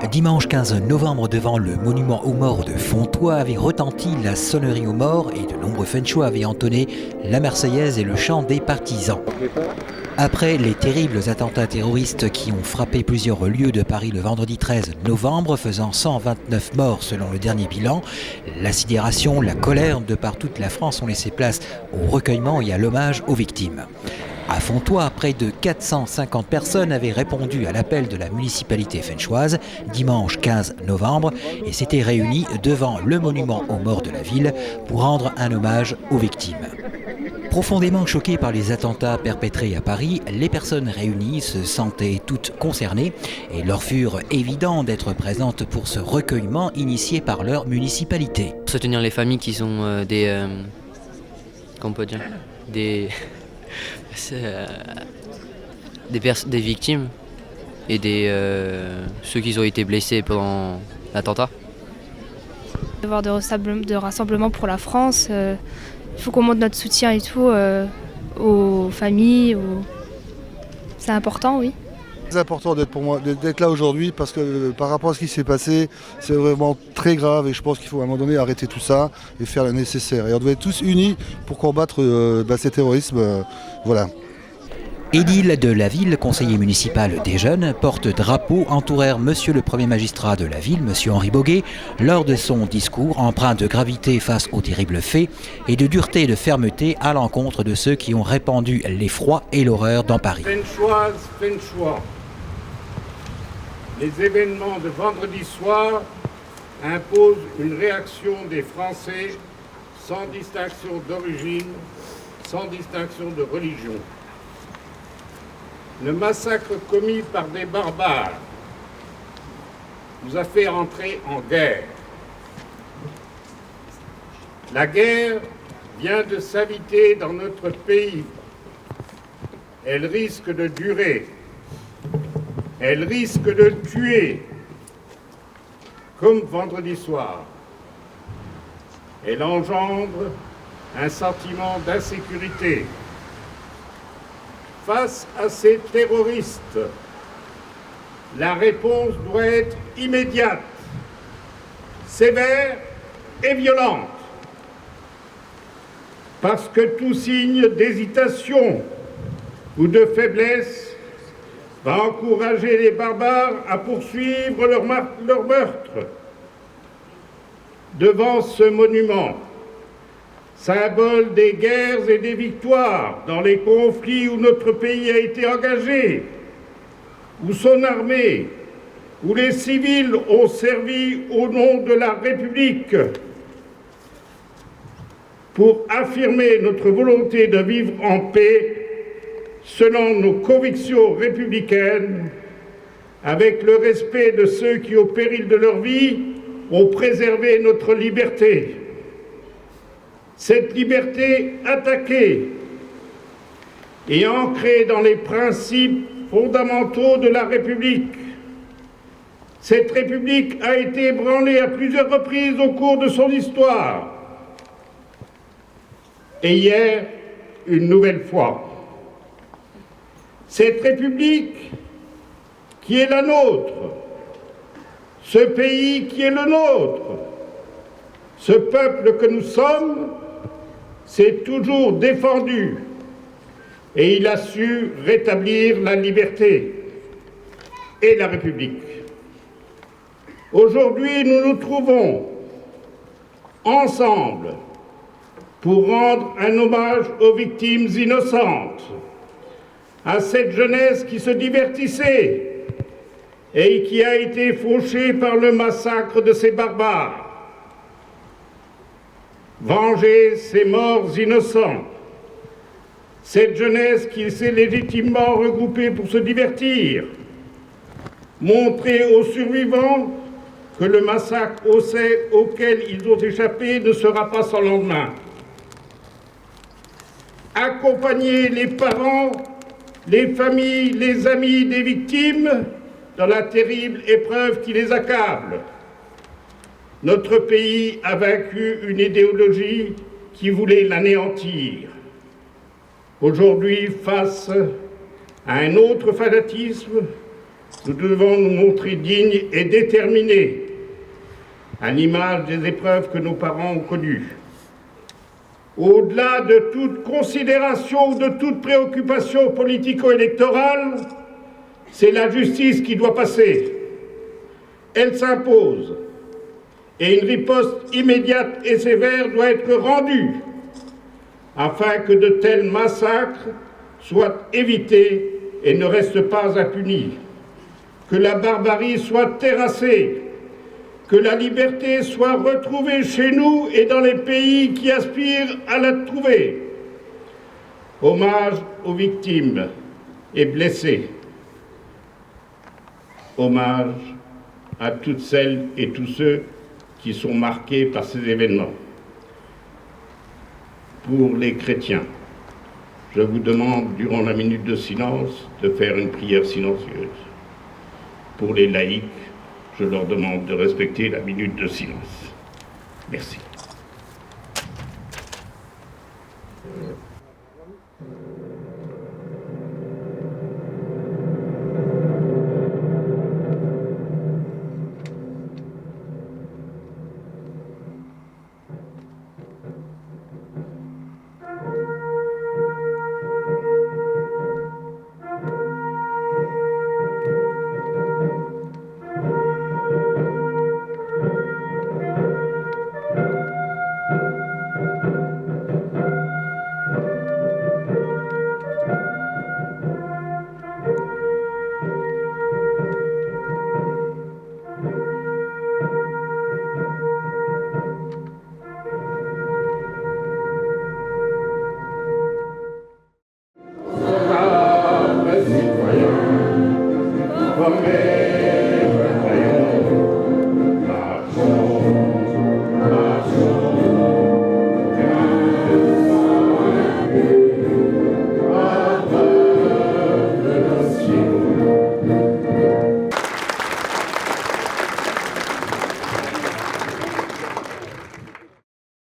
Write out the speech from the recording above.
Dimanche 15 novembre, devant le monument aux morts de Fontoy avait retenti la sonnerie aux morts et de nombreux Fenchois avaient entonné la Marseillaise et le chant des partisans. Après les terribles attentats terroristes qui ont frappé plusieurs lieux de Paris le vendredi 13 novembre, faisant 129 morts selon le dernier bilan, la sidération, la colère de par toute la France ont laissé place au recueillement et à l'hommage aux victimes. À Fontoy, près de 450 personnes avaient répondu à l'appel de la municipalité fenchoise dimanche 15 novembre et s'étaient réunies devant le monument aux morts de la ville pour rendre un hommage aux victimes. Profondément choquées par les attentats perpétrés à Paris, les personnes réunies se sentaient toutes concernées et leur furent évident d'être présentes pour ce recueillement initié par leur municipalité. Soutenir les familles qui sont comment on peut dire, des victimes et ceux qui ont été blessés pendant l'attentat. Devoir de rassemblement pour la France, il faut qu'on montre notre soutien et tout aux familles. C'est important, oui. C'est important pour moi d'être là aujourd'hui parce que par rapport à ce qui s'est passé, c'est vraiment très grave et je pense qu'il faut à un moment donné arrêter tout ça et faire le nécessaire. Et on doit être tous unis pour combattre ces terrorismes. Voilà. Édile de la ville, conseiller municipal des jeunes, porte-drapeau entourèrent monsieur le premier magistrat de la ville, monsieur Henri Boguet, lors de son discours empreint de gravité face aux terribles faits et de dureté et de fermeté à l'encontre de ceux qui ont répandu l'effroi et l'horreur dans Paris. Fenchoises, Fenchois, les événements de vendredi soir imposent une réaction des Français sans distinction d'origine, sans distinction de religion. Le massacre commis par des barbares nous a fait entrer en guerre. La guerre vient de s'inviter dans notre pays. Elle risque de durer. Elle risque de tuer, comme vendredi soir. Elle engendre un sentiment d'insécurité. Face à ces terroristes, la réponse doit être immédiate, sévère et violente. Parce que tout signe d'hésitation ou de faiblesse va encourager les barbares à poursuivre leur meurtre. Devant ce monument, symbole des guerres et des victoires dans les conflits où notre pays a été engagé, où son armée, où les civils ont servi au nom de la République, pour affirmer notre volonté de vivre en paix selon nos convictions républicaines, avec le respect de ceux qui, au péril de leur vie, ont préservé notre liberté. Cette liberté attaquée et ancrée dans les principes fondamentaux de la République. Cette République a été ébranlée à plusieurs reprises au cours de son histoire. Et hier, une nouvelle fois. Cette République qui est la nôtre, ce pays qui est le nôtre, ce peuple que nous sommes, s'est toujours défendu et il a su rétablir la liberté et la République. Aujourd'hui, nous nous trouvons ensemble pour rendre un hommage aux victimes innocentes, à cette jeunesse qui se divertissait et qui a été fauchée par le massacre de ces barbares. Venger ces morts innocents, cette jeunesse qui s'est légitimement regroupée pour se divertir, montrer aux survivants que le massacre auquel ils ont échappé ne sera pas sans lendemain. accompagner les parents, les familles, les amis des victimes dans la terrible épreuve qui les accable. Notre pays a vaincu une idéologie qui voulait l'anéantir. Aujourd'hui, face à un autre fanatisme, nous devons nous montrer dignes et déterminés, à l'image des épreuves que nos parents ont connues. Au-delà de toute considération ou de toute préoccupation politico-électorale, c'est la justice qui doit passer. Elle s'impose et une riposte immédiate et sévère doit être rendue afin que de tels massacres soient évités et ne restent pas impunis, que la barbarie soit terrassée, que la liberté soit retrouvée chez nous et dans les pays qui aspirent à la trouver. Hommage aux victimes et blessés. Hommage à toutes celles et tous ceux qui sont marqués par ces événements. Pour les chrétiens, je vous demande, durant la minute de silence, de faire une prière silencieuse. Pour les laïcs, je leur demande de respecter la minute de silence. Merci. Amen.